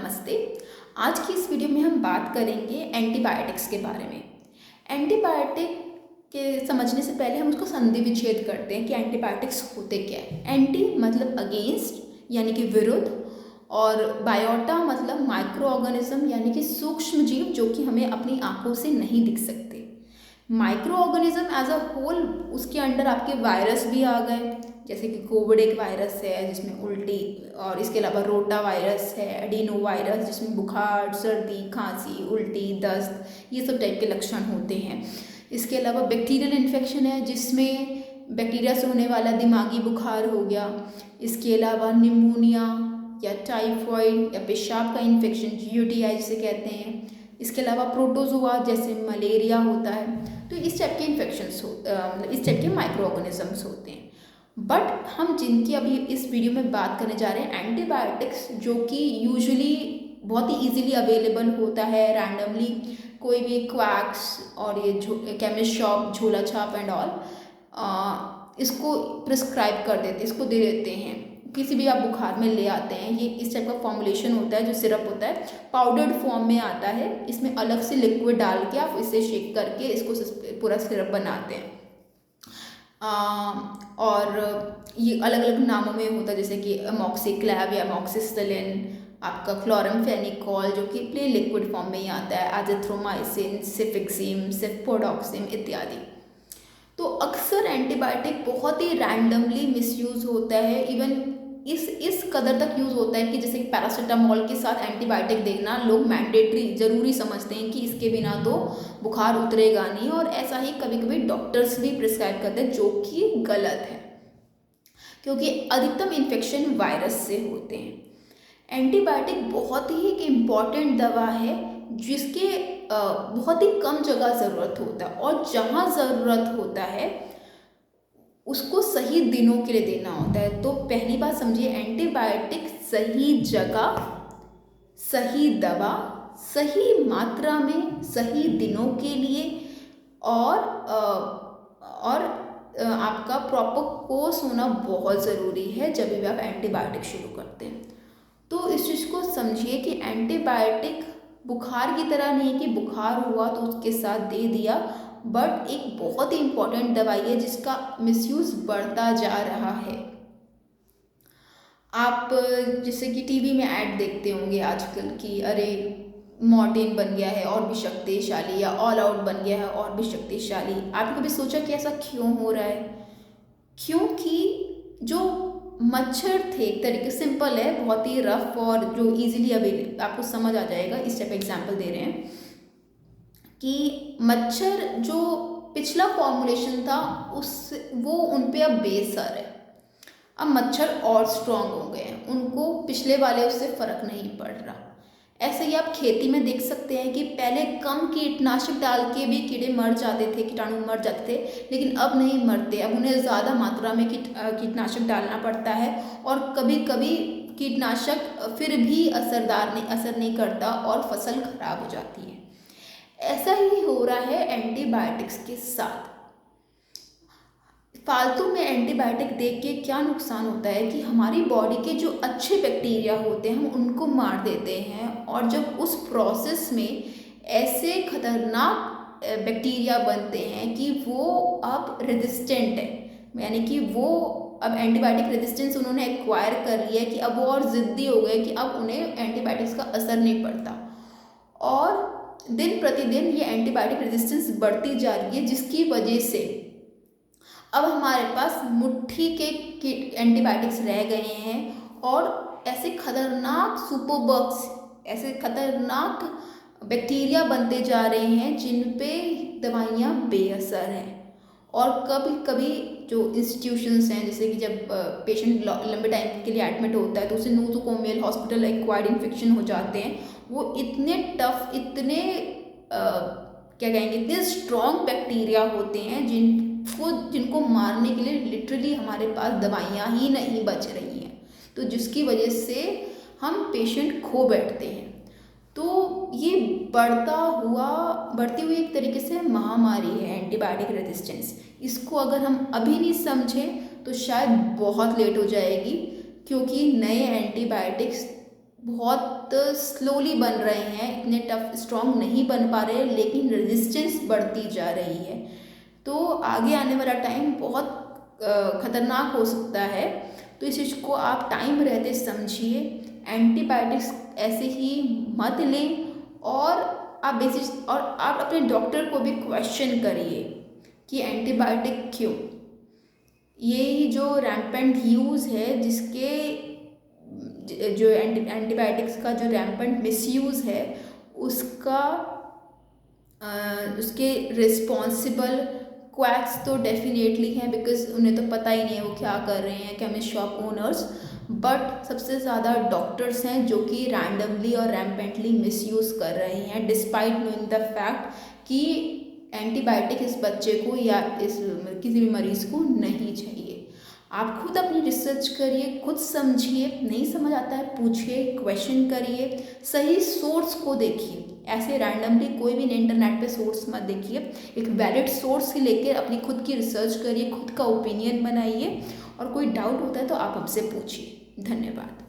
नमस्ते। आज की इस वीडियो में हम बात करेंगे एंटीबायोटिक्स के बारे में। एंटीबायोटिक के समझने से पहले हम उसको संधि विच्छेद करते हैं कि एंटीबायोटिक्स होते क्या है। एंटी मतलब अगेंस्ट यानी कि विरुद्ध, और बायोटा मतलब माइक्रो ऑर्गेनिज्म यानी कि सूक्ष्म जीव जो कि हमें अपनी आंखों से नहीं दिख सकते। Micro organism as a whole, उसके अंडर आपके वायरस भी आ गए, जैसे कि कोविड एक वायरस है जिसमें उल्टी, और इसके अलावा रोटा वायरस है, एडिनो वायरस जिसमें बुखार, सर्दी, खांसी, उल्टी, दस्त, ये सब टाइप के लक्षण होते हैं। इसके अलावा बैक्टीरियल इन्फेक्शन है जिसमें बैक्टीरिया से होने वाला दिमागी बुखार हो गया। इसके अलावा निमोनिया या टाइफॉइड या पेशाब का इन्फेक्शन, यूटीआई जिसे कहते हैं। इसके अलावा प्रोटोजोआ जैसे मलेरिया होता है। तो इस टाइप के इन्फेक्शंस इस टाइप के माइक्रो ऑर्गेनिजम्स होते हैं। बट हम जिनकी अभी इस वीडियो में बात करने जा रहे हैं, एंटीबायोटिक्स, जो कि यूजुअली बहुत ही इजीली अवेलेबल होता है रैंडमली, कोई भी क्वैक्स और ये केमिस्ट शॉप, झोला छाप एंड ऑल इसको प्रिस्क्राइब कर देते, इसको दे देते हैं। किसी भी आप बुखार में ले आते हैं, ये इस टाइप का फॉर्मुलेशन होता है, जो सिरप होता है पाउडर्ड फॉर्म में आता है। इसमें अलग से लिक्विड डाल के आप इसे शेक करके इसको पूरा सिरप बनाते हैं। और ये अलग अलग नामों में होता है, जैसे कि अमोक्सिक्लैव या अमोक्सिसिलिन, आपका क्लोरामफेनिकोल जो कि प्लेन लिक्विड फॉर्म में ही आता है, एजिथ्रोमाइसिन, सिफिक्सिम, सिफपोडॉक्सिम इत्यादि। तो अक्सर एंटीबायोटिक बहुत ही रैंडमली मिसयूज होता है। इवन इस कदर तक यूज़ होता है कि जैसे कि पैरासीटामोल के साथ एंटीबायोटिक देना लोग मैंडेटरी ज़रूरी समझते हैं कि इसके बिना तो बुखार उतरेगा नहीं, और ऐसा ही कभी कभी डॉक्टर्स भी प्रिस्क्राइब करते हैं, जो कि गलत है क्योंकि अधिकतम इन्फेक्शन वायरस से होते हैं। एंटीबायोटिक बहुत ही एक इम्पॉर्टेंट दवा है जिसके बहुत ही कम जगह ज़रूरत होता है, और जहाँ ज़रूरत होता है उसको सही दिनों के लिए देना होता है। तो पहली बात समझिए, एंटीबायोटिक सही जगह, सही दवा, सही मात्रा में, सही दिनों के लिए, और आपका प्रॉपर कोर्स होना बहुत ज़रूरी है जब भी आप एंटीबायोटिक शुरू करते हैं। तो इस चीज़ को समझिए कि एंटीबायोटिक बुखार की तरह नहीं है कि बुखार हुआ तो उसके साथ दे दिया, बट एक बहुत ही इम्पॉर्टेंट दवाई है जिसका मिसयूज़ बढ़ता जा रहा है। आप जैसे कि टीवी में ऐड देखते होंगे आजकल कि अरे मॉर्टिन बन गया है और भी शक्तिशाली, या ऑल आउट बन गया है और भी शक्तिशाली। आपने कभी सोचा कि ऐसा क्यों हो रहा है? क्योंकि जो मच्छर थे, एक तरीके सिंपल है, बहुत ही रफ और जो इजीली अवेलेबल, आपको समझ आ जाएगा, इस टाइप एग्जांपल दे रहे हैं कि मच्छर जो पिछला फॉर्मुलेशन था वो उन पे अब बेअसर है। अब मच्छर और स्ट्रांग हो गए हैं, उनको पिछले वाले उससे फर्क नहीं पड़ रहा। ऐसे ही आप खेती में देख सकते हैं कि पहले कम कीटनाशक डाल के भी कीड़े मर जाते थे, कीटाणु मर जाते थे, लेकिन अब नहीं मरते। अब उन्हें ज़्यादा मात्रा में कीटनाशक डालना पड़ता है, और कभी कभी कीटनाशक फिर भी असर नहीं करता और फसल खराब हो जाती है। ऐसा ही हो रहा है एंटीबायोटिक्स के साथ। फालतू में एंटीबायोटिक देख के क्या नुकसान होता है कि हमारी बॉडी के जो अच्छे बैक्टीरिया होते हैं हम उनको मार देते हैं, और जब उस प्रोसेस में ऐसे खतरनाक बैक्टीरिया बनते हैं कि वो अब रेजिस्टेंट है, यानी कि वो अब एंटीबायोटिक रेजिस्टेंस उन्होंने एक्वायर कर लिया है कि अब वो और ज़िद्दी हो गए कि अब उन्हें एंटीबायोटिक्स का असर नहीं पड़ता, और दिन प्रतिदिन ये एंटीबायोटिक रेजिस्टेंस बढ़ती जा रही है, जिसकी वजह से अब हमारे पास मुट्ठी के एंटीबायोटिक्स रह गए हैं, और ऐसे खतरनाक सुपरबग्स, ऐसे खतरनाक बैक्टीरिया बनते जा रहे हैं जिन पे दवाइयाँ बेअसर हैं। और कभी कभी जो इंस्टीट्यूशंस हैं, जैसे कि जब पेशेंट लंबे टाइम के लिए एडमिट होता है तो उसे नोसोकोमियल हॉस्पिटल एक्वायर्ड इन्फेक्शन हो जाते हैं। वो इतने टफ, इतने क्या कहेंगे, इतने स्ट्रॉन्ग बैक्टीरिया होते हैं जिनको मारने के लिए लिटरली हमारे पास दवाइयाँ ही नहीं बच रही हैं, तो जिसकी वजह से हम पेशेंट खो बैठते हैं। तो ये बढ़ती हुई एक तरीके से महामारी है एंटीबायोटिक रेजिस्टेंस। इसको अगर हम अभी नहीं समझें तो शायद बहुत लेट हो जाएगी, क्योंकि नए एंटीबायोटिक्स बहुत स्लोली बन रहे हैं, इतने टफ स्ट्रॉन्ग नहीं बन पा रहे, लेकिन रेजिस्टेंस बढ़ती जा रही है। तो आगे आने वाला टाइम बहुत ख़तरनाक हो सकता है। तो इस चीज़ को आप टाइम रहते समझिए। एंटीबायोटिक्स ऐसे ही मत लें, और आप अपने डॉक्टर को भी क्वेश्चन करिए कि एंटीबायोटिक क्यों। ये जो रैम्पेंट यूज़ है, जिसके जो एंटीबायोटिक्स का जो रैम्पेंट मिसयूज़ है, उसका उसके रिस्पॉन्सिबल क्वैक्स तो डेफिनेटली हैं, बिकॉज उन्हें तो पता ही नहीं है वो क्या कर रहे हैं, केमिस्ट शॉप ओनर्स। बट सबसे ज़्यादा डॉक्टर्स हैं जो कि रैंडमली और रैम्पेंटली मिसयूज़ कर रहे हैं, डिस्पाइट नोइंग द फैक्ट कि एंटीबायोटिक इस बच्चे को या इस किसी भी मरीज़ को नहीं चाहिए। आप खुद अपनी रिसर्च करिए, खुद समझिए, नहीं समझ आता है पूछिए, क्वेश्चन करिए, सही सोर्स को देखिए। ऐसे रैंडमली कोई भी इंटरनेट पे सोर्स मत देखिए, एक वैलिड सोर्स से लेकर अपनी खुद की रिसर्च करिए, खुद का ओपिनियन बनाइए, और कोई डाउट होता है तो आप हमसे पूछिए। धन्यवाद।